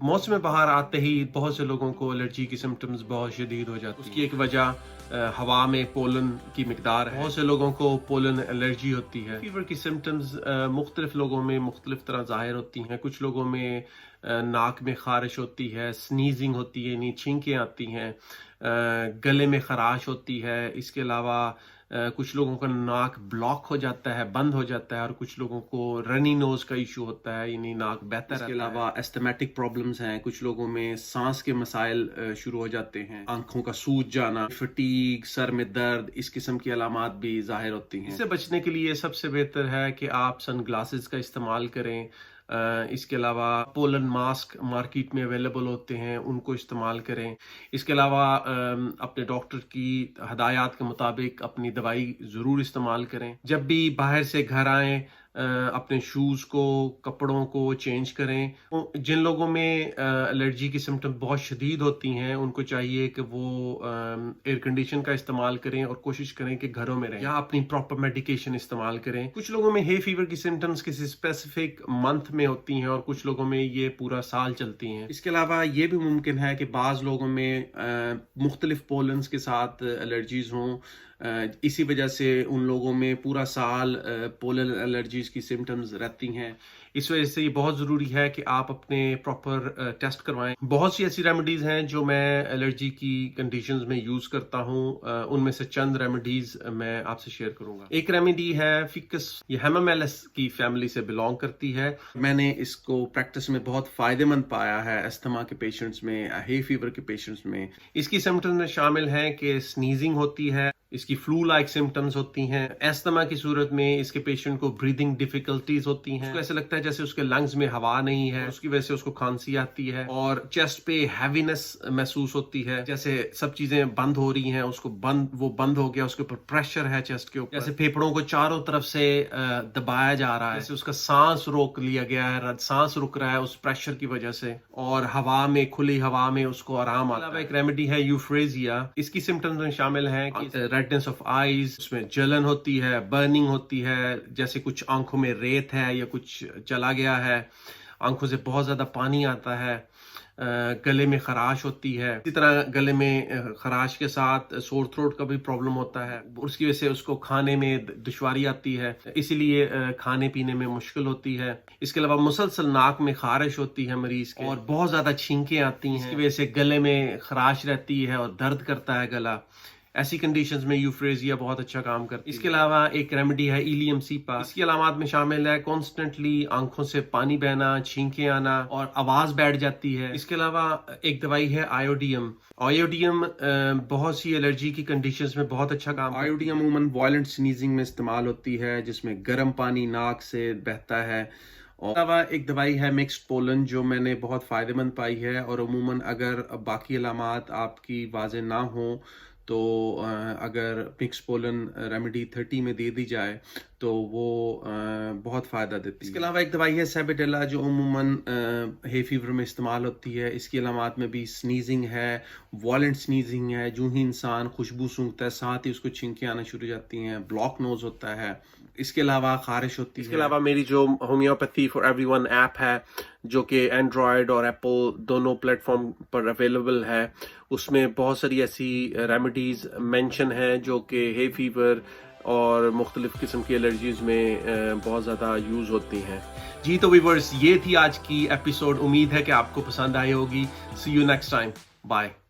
موسم بہار آتے ہی بہت سے لوگوں کو الرجی کی سمٹمز بہت شدید ہو جاتی ہیں۔ اس کی ایک وجہ ہوا میں پولن کی مقدار ہے۔ بہت سے لوگوں کو پولن الرجی ہوتی ہے۔ فیور کی سمٹمز مختلف لوگوں میں مختلف طرح ظاہر ہوتی ہیں۔ کچھ لوگوں میں ناک میں خارش ہوتی ہے، سنیزنگ ہوتی ہے یعنی چھینکیں آتی ہیں، گلے میں خراش ہوتی ہے۔ اس کے علاوہ کچھ لوگوں کا ناک بلاک ہو جاتا ہے، بند ہو جاتا ہے، اور کچھ لوگوں کو رنی نوز کا ایشو ہوتا ہے یعنی ناک بہتا ہے۔ اس کے علاوہ ایستھمیٹک پرابلمز ہیں، کچھ لوگوں میں سانس کے مسائل شروع ہو جاتے ہیں، آنکھوں کا سوج جانا، فٹیگ، سر میں درد، اس قسم کی علامات بھی ظاہر ہوتی ہیں۔ اس سے بچنے کے لیے سب سے بہتر ہے کہ آپ سن گلاسز کا استعمال کریں۔ اس کے علاوہ پولن ماسک مارکیٹ میں اویلیبل ہوتے ہیں، ان کو استعمال کریں۔ اس کے علاوہ اپنے ڈاکٹر کی ہدایات کے مطابق اپنی دوائی ضرور استعمال کریں۔ جب بھی باہر سے گھر آئیں اپنے شوز کو، کپڑوں کو چینج کریں۔ جن لوگوں میں الرجی کی سمٹم بہت شدید ہوتی ہیں ان کو چاہیے کہ وہ ایئر کنڈیشن کا استعمال کریں اور کوشش کریں کہ گھروں میں رہیں یا اپنی پراپر میڈیکیشن استعمال کریں۔ کچھ لوگوں میں ہے فیور کی سمٹمز کسی اسپیسیفک منتھ میں ہوتی ہیں اور کچھ لوگوں میں یہ پورا سال چلتی ہیں۔ اس کے علاوہ یہ بھی ممکن ہے کہ بعض لوگوں میں مختلف پولنز کے ساتھ الرجیز ہوں، اسی وجہ سے ان لوگوں میں پورا سال پولن الرجیز کی سمٹمز رہتی ہیں۔ اس وجہ سے یہ بہت ضروری ہے کہ آپ اپنے پراپر ٹیسٹ کروائیں۔ بہت سی ایسی ریمیڈیز ہیں جو میں الرجی کی کنڈیشنز میں یوز کرتا ہوں، ان میں سے چند ریمیڈیز میں آپ سے شیئر کروں گا۔ ایک ریمیڈی ہے فکس، یہ ہیمامیلس کی فیملی سے بلانگ کرتی ہے۔ میں نے اس کو پریکٹس میں بہت فائدہ مند پایا ہے استھما کے پیشنٹس میں، ہے فیور کے پیشنٹس میں۔ اس کی سمٹمز میں شامل ہیں کہ سنیزنگ ہوتی ہے، اس کی فلو لائک سمٹمز ہوتی ہیں۔ استھما کی صورت میں اس کے پیشنٹ کو بریدنگ ڈیفیکلٹیز ہوتی ہیں، اس کو ایسا لگتا ہے جیسے اس کے لنگز میں ہوا نہیں ہے، اس کی وجہ سے اس کو کھانسی آتی ہے، اور چیسٹ پہ ہیوینس محسوس ہوتی ہے، جیسے سب چیزیں بند ہو رہی ہیں، اس کو وہ بند ہو گیا، اس کے اوپر پریشر ہے چیسٹ کے اوپر، جیسے پھیپھڑوں کو چاروں طرف سے دبایا جا رہا ہے، جیسے اس کا سانس روک لیا گیا ہے، سانس رک رہا ہے اس پریشر کی وجہ سے، اور ہوا میں، کھلی ہوا میں اس کو آرام آتا ہے۔ ایک ریمیڈی ہے یوفریزیا، اس کی سمٹمز میں شامل ہیں کہ ریڈنس آف آئیز، اس میں جلن ہوتی ہے، برننگ ہوتی ہے، جیسے کچھ آنکھوں میں ریت ہے یا کچھ چلا گیا ہے، آنکھوں سے بہت زیادہ پانی آتا ہے، گلے میں خراش ہوتی ہے، اسی طرح گلے میں خراش کے ساتھ سور تھروٹ کا بھی پرابلم ہوتا ہے، اس کی وجہ سے اس کو کھانے میں دشواری آتی ہے، اسی لیے کھانے پینے میں مشکل ہوتی ہے۔ اس کے علاوہ مسلسل ناک میں خارش ہوتی ہے مریض کے، اور بہت زیادہ چھینکیں آتی ہیں، اس کی وجہ سے گلے میں خراش رہتی ہے اور درد کرتا ہے گلا۔ ایسی کنڈیشنز میں یوفریزیا بہت اچھا کام کرتی ہے۔ اس کے علاوہ ایک ریمیڈی ہے ایلیم سیپا، اس کی علامات میں شامل ہے کانسٹنٹلی آنکھوں سے پانی بہنا، چھینکیں آنا، اور آواز بیٹھ جاتی ہے۔ اس کے علاوہ ایک دوائی ہے آیوڈیم۔ آیوڈیم بہت سی الرجی کی کنڈیشنز میں بہت اچھا کام کرتی ہے۔ آیوڈیم عموماً وائلنٹ سنیزنگ میں استعمال ہوتی ہے، جس میں گرم پانی ناک سے بہتا ہے۔ اور علاوہ ایک دوائی ہے مکسڈ پولن جو میں نے بہت فائدہ مند پائی ہے، اور عموماً اگر باقی علامات آپ کی واضح نہ ہوں تو اگر مکس پولن ریمیڈی 30 میں دے دی جائے تو وہ بہت فائدہ دیتی ہے۔ اس کے علاوہ ایک دوائی ہے سیبیڈیلا جو عموماً ہے فیور میں استعمال ہوتی ہے۔ اس کی علامات میں بھی سنیزنگ ہے، وائلنٹ سنیزنگ ہے، جو ہی انسان خوشبو سونگھتا ہے ساتھ ہی اس کو چھینکیں آنا شروع ہو جاتی ہیں، بلاک نوز ہوتا ہے۔ اس کے علاوہ خارش ہوتی ہے۔ اس کے علاوہ میری جو homeopathy for every one app ہے جو کہ اینڈرائڈ اور ایپل دونوں پلیٹ فارم پر اویلیبل ہے، اس میں بہت ساری ایسی ریمیڈیز مینشن ہیں جو کہ ہے فیور اور مختلف قسم کی الرجیز میں بہت زیادہ یوز ہوتی ہیں۔ جی تو ویورز، یہ تھی آج کی ایپیسوڈ، امید ہے کہ آپ کو پسند آئی ہوگی۔ سی یو نیکسٹ ٹائم، بائے۔